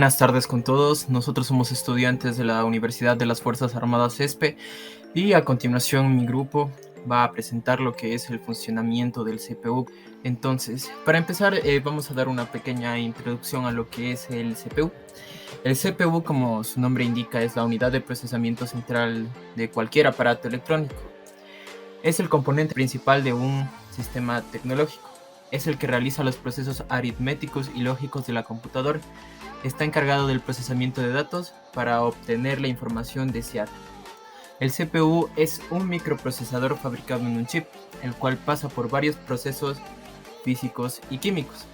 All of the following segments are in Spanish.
Buenas tardes con todos. Nosotros somos estudiantes de la Universidad de las Fuerzas Armadas ESPE y a continuación mi grupo va a presentar lo que es el funcionamiento del CPU. Entonces, para empezar, vamos a dar una pequeña introducción a lo que es el CPU. El CPU, como su nombre indica, es la unidad de procesamiento central de cualquier aparato electrónico. Es el componente principal de un sistema tecnológico. Es el que realiza los procesos aritméticos y lógicos de la computadora. Está encargado del procesamiento de datos para obtener la información deseada. El CPU es un microprocesador fabricado en un chip, el cual pasa por varios procesos físicos y químicos.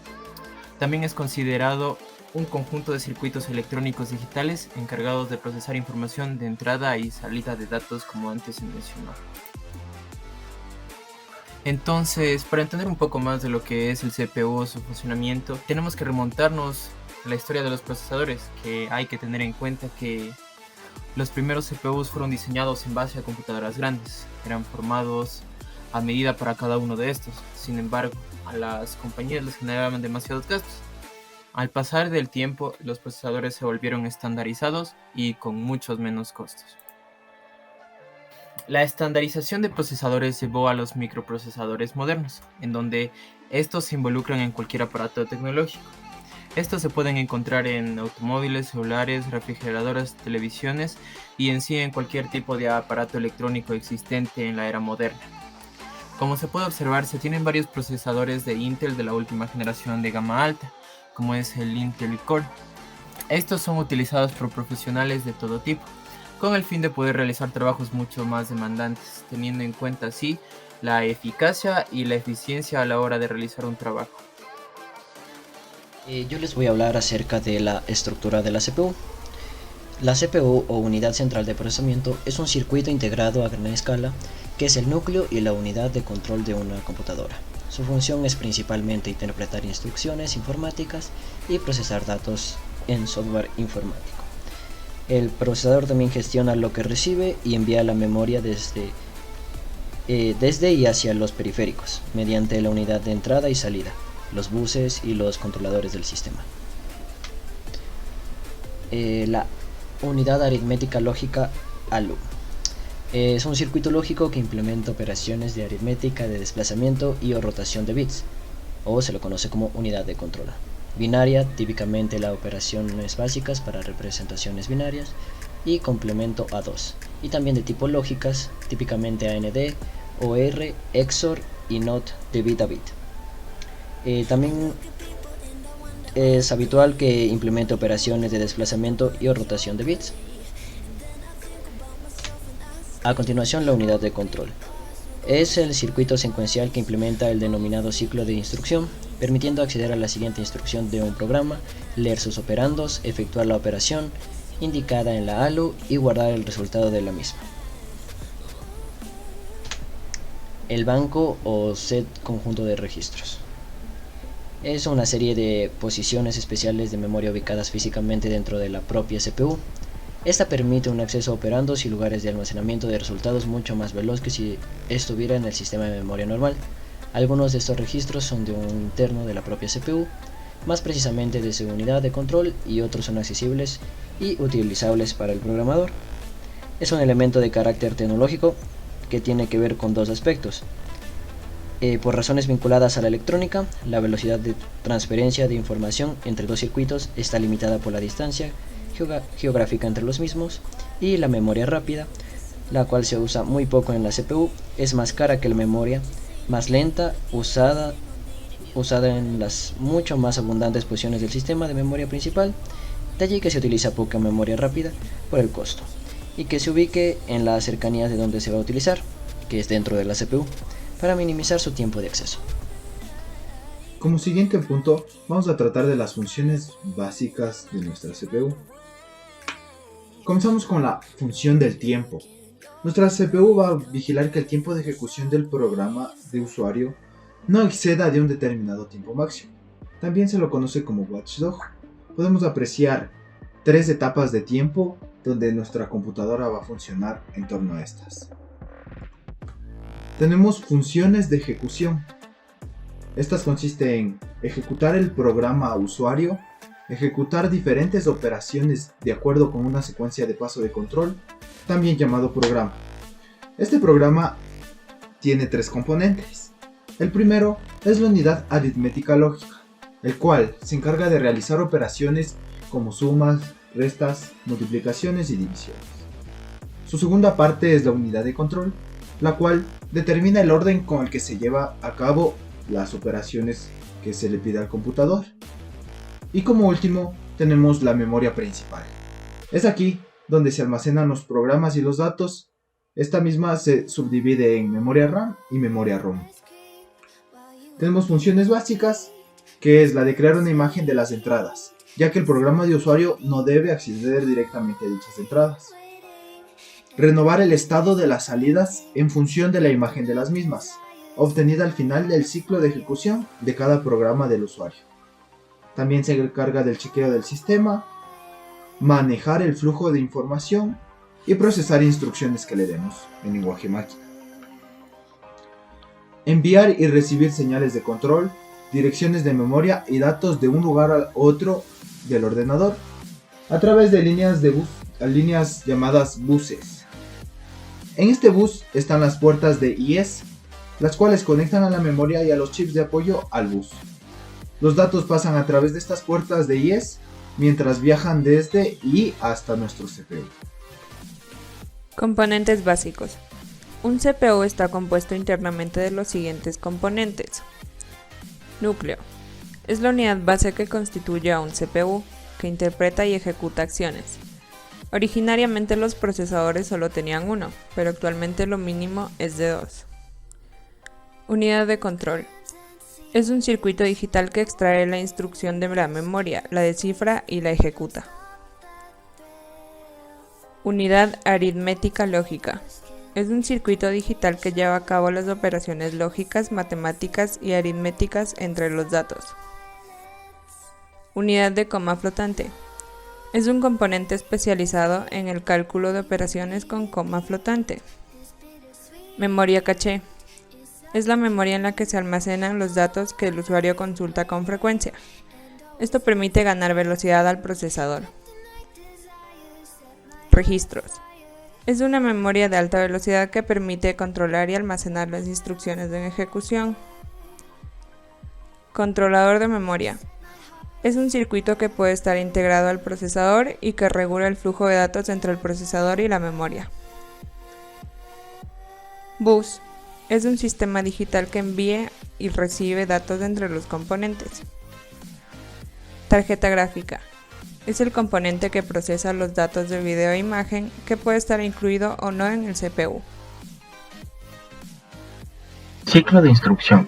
También es considerado un conjunto de circuitos electrónicos digitales encargados de procesar información de entrada y salida de datos, como antes se mencionó. Entonces, para entender un poco más de lo que es el CPU, su funcionamiento, tenemos que remontarnos a la historia de los procesadores, que hay que tener en cuenta que los primeros CPUs fueron diseñados en base a computadoras grandes, eran formados a medida para cada uno de estos. Sin embargo, a las compañías les generaban demasiados gastos. Al pasar del tiempo, los procesadores se volvieron estandarizados y con muchos menos costos. La estandarización de procesadores llevó a los microprocesadores modernos, en donde estos se involucran en cualquier aparato tecnológico. Estos se pueden encontrar en automóviles, celulares, refrigeradoras, televisiones y en sí en cualquier tipo de aparato electrónico existente en la era moderna. Como se puede observar, se tienen varios procesadores de Intel de la última generación de gama alta, como es el Intel Core. Estos son utilizados por profesionales de todo tipo, con el fin de poder realizar trabajos mucho más demandantes, teniendo en cuenta así la eficacia y la eficiencia a la hora de realizar un trabajo. Yo les voy a hablar acerca de la estructura de la CPU. La CPU o unidad central de procesamiento es un circuito integrado a gran escala que es el núcleo y la unidad de control de una computadora. Su función es principalmente interpretar instrucciones informáticas y procesar datos en software informático. El procesador también gestiona lo que recibe y envía la memoria desde y hacia los periféricos, mediante la unidad de entrada y salida, los buses y los controladores del sistema. La unidad aritmética lógica ALU es un circuito lógico que implementa operaciones de aritmética de desplazamiento y o rotación de bits, o se lo conoce como unidad de control. Binaria, típicamente las operaciones básicas para representaciones binarias, y complemento A2, y también de tipo lógicas, típicamente AND, OR, XOR y NOT de bit a bit. También es habitual que implemente operaciones de desplazamiento y o rotación de bits. A continuación, la unidad de control. Es el circuito secuencial que implementa el denominado ciclo de instrucción, permitiendo acceder a la siguiente instrucción de un programa, leer sus operandos, efectuar la operación indicada en la ALU y guardar el resultado de la misma. El banco o set conjunto de registros. Es una serie de posiciones especiales de memoria ubicadas físicamente dentro de la propia CPU. Esta permite un acceso a operandos y lugares de almacenamiento de resultados mucho más veloz que si estuviera en el sistema de memoria normal. Algunos de estos registros son de un interno de la propia CPU, más precisamente de su unidad de control, y otros son accesibles y utilizables para el programador. Es un elemento de carácter tecnológico que tiene que ver con dos aspectos. Por razones vinculadas a la electrónica, la velocidad de transferencia de información entre dos circuitos está limitada por la distancia geográfica entre los mismos, y la memoria rápida, la cual se usa muy poco en la CPU, es más cara que la memoria más lenta usada en las mucho más abundantes posiciones del sistema de memoria principal. De allí que se utiliza poca memoria rápida por el costo, y que se ubique en las cercanías de donde se va a utilizar, que es dentro de la CPU, para minimizar su tiempo de acceso. Como siguiente punto, vamos a tratar de las funciones básicas de nuestra CPU. Comenzamos con la función del tiempo. Nuestra CPU va a vigilar que el tiempo de ejecución del programa de usuario no exceda de un determinado tiempo máximo. También se lo conoce como watchdog. Podemos apreciar 3 etapas de tiempo donde nuestra computadora va a funcionar en torno a estas. Tenemos funciones de ejecución. Estas consisten en ejecutar el programa a usuario, ejecutar diferentes operaciones de acuerdo con una secuencia de paso de control, también llamado programa. Este programa tiene tres componentes. El primero es la unidad aritmética lógica, el cual se encarga de realizar operaciones como sumas, restas, multiplicaciones y divisiones. Su segunda parte es la unidad de control, la cual determina el orden con el que se lleva a cabo las operaciones que se le pide al computador. Y como último tenemos la memoria principal. Es aquí donde se almacenan los programas y los datos. Esta misma se subdivide en memoria RAM y memoria ROM. Tenemos funciones básicas, que es la de crear una imagen de las entradas, ya que el programa de usuario no debe acceder directamente a dichas entradas. Renovar el estado de las salidas en función de la imagen de las mismas, obtenida al final del ciclo de ejecución de cada programa del usuario. También se encarga del chequeo del sistema, manejar el flujo de información y procesar instrucciones que le demos en lenguaje máquina. Enviar y recibir señales de control, direcciones de memoria y datos de un lugar a otro del ordenador a través de líneas llamadas buses. En este bus están las puertas de IES, las cuales conectan a la memoria y a los chips de apoyo al bus. Los datos pasan a través de estas puertas de IES mientras viajan desde y hasta nuestro CPU. Componentes básicos. Un CPU está compuesto internamente de los siguientes componentes. Núcleo. Es la unidad base que constituye a un CPU, que interpreta y ejecuta acciones. Originariamente los procesadores solo tenían uno, pero actualmente lo mínimo es de 2. Unidad de control. Es un circuito digital que extrae la instrucción de la memoria, la descifra y la ejecuta. Unidad aritmética lógica. Es un circuito digital que lleva a cabo las operaciones lógicas, matemáticas y aritméticas entre los datos. Unidad de coma flotante. Es un componente especializado en el cálculo de operaciones con coma flotante. Memoria caché. Es la memoria en la que se almacenan los datos que el usuario consulta con frecuencia. Esto permite ganar velocidad al procesador. Registros. Es una memoria de alta velocidad que permite controlar y almacenar las instrucciones de ejecución. Controlador de memoria. Es un circuito que puede estar integrado al procesador y que regula el flujo de datos entre el procesador y la memoria. Bus. Es un sistema digital que envía y recibe datos entre los componentes. Tarjeta gráfica. Es el componente que procesa los datos de video e imagen que puede estar incluido o no en el CPU. Ciclo de instrucción.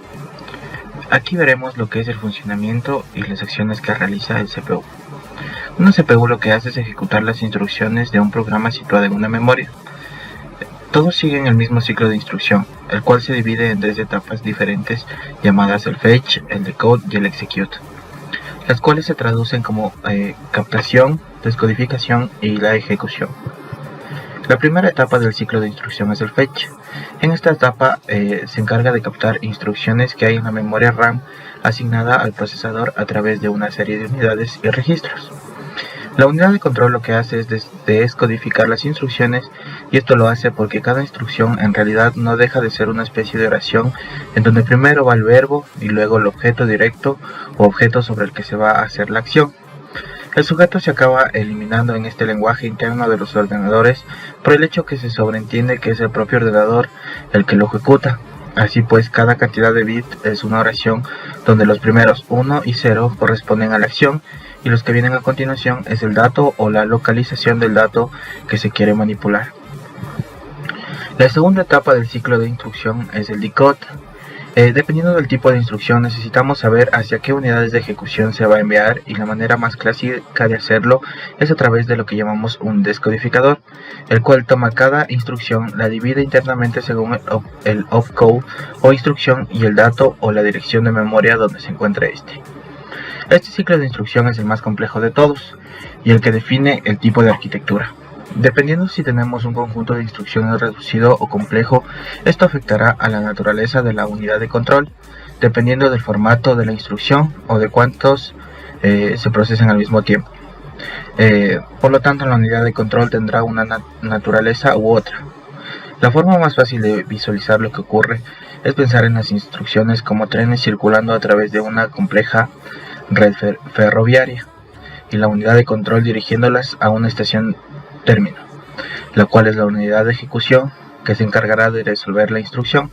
Aquí veremos lo que es el funcionamiento y las acciones que realiza el CPU. Una CPU lo que hace es ejecutar las instrucciones de un programa situado en una memoria. Todos siguen el mismo ciclo de instrucción, el cual se divide en 3 etapas diferentes llamadas el fetch, el decode y el execute, las cuales se traducen como captación, descodificación y la ejecución. La primera etapa del ciclo de instrucción es el fetch. En esta etapa se encarga de captar instrucciones que hay en la memoria RAM asignada al procesador a través de una serie de unidades y registros. La unidad de control lo que hace es descodificar las instrucciones, y esto lo hace porque cada instrucción en realidad no deja de ser una especie de oración en donde primero va el verbo y luego el objeto directo o objeto sobre el que se va a hacer la acción. El sujeto se acaba eliminando en este lenguaje interno de los ordenadores por el hecho que se sobreentiende que es el propio ordenador el que lo ejecuta. Así pues, cada cantidad de bits es una oración donde los primeros 1 y 0 corresponden a la acción y los que vienen a continuación es el dato o la localización del dato que se quiere manipular. La segunda etapa del ciclo de instrucción es el decode. Dependiendo del tipo de instrucción necesitamos saber hacia qué unidades de ejecución se va a enviar, y la manera más clásica de hacerlo es a través de lo que llamamos un descodificador, el cual toma cada instrucción, la divide internamente según el opcode o instrucción y el dato o la dirección de memoria donde se encuentra este. Este ciclo de instrucción es el más complejo de todos y el que define el tipo de arquitectura. Dependiendo si tenemos un conjunto de instrucciones reducido o complejo, esto afectará a la naturaleza de la unidad de control, dependiendo del formato de la instrucción o de cuántos se procesen al mismo tiempo. Por lo tanto, la unidad de control tendrá una naturaleza u otra. La forma más fácil de visualizar lo que ocurre es pensar en las instrucciones como trenes circulando a través de una compleja red ferroviaria y la unidad de control dirigiéndolas a una estación término, la cual es la unidad de ejecución que se encargará de resolver la instrucción.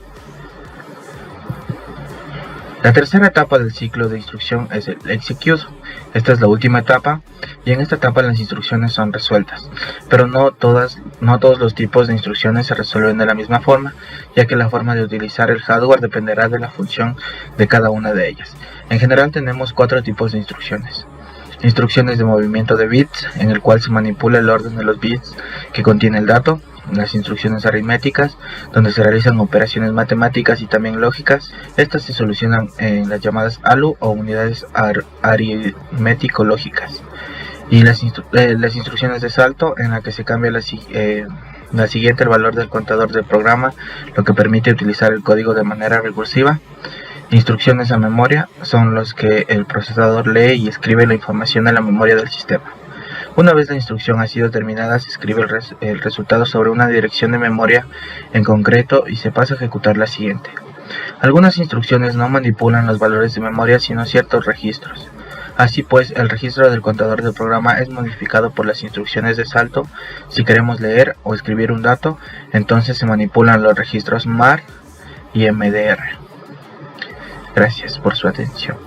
La tercera etapa del ciclo de instrucción es el execute. Esta es la última etapa y en esta etapa las instrucciones son resueltas, pero no todos los tipos de instrucciones se resuelven de la misma forma, ya que la forma de utilizar el hardware dependerá de la función de cada una de ellas. En general tenemos 4 tipos de instrucciones. Instrucciones de movimiento de bits, en el cual se manipula el orden de los bits que contiene el dato. Las instrucciones aritméticas, donde se realizan operaciones matemáticas y también lógicas. Estas se solucionan en las llamadas ALU o unidades aritmético-lógicas. Y las instrucciones de salto, en la que se cambia la siguiente el valor del contador del programa, lo que permite utilizar el código de manera recursiva. Instrucciones a memoria son los que el procesador lee y escribe la información a la memoria del sistema. Una vez la instrucción ha sido terminada, se escribe el resultado sobre una dirección de memoria en concreto y se pasa a ejecutar la siguiente. Algunas instrucciones no manipulan los valores de memoria sino ciertos registros. Así pues, el registro del contador del programa es modificado por las instrucciones de salto. Si queremos leer o escribir un dato, entonces se manipulan los registros MAR y MDR. Gracias por su atención.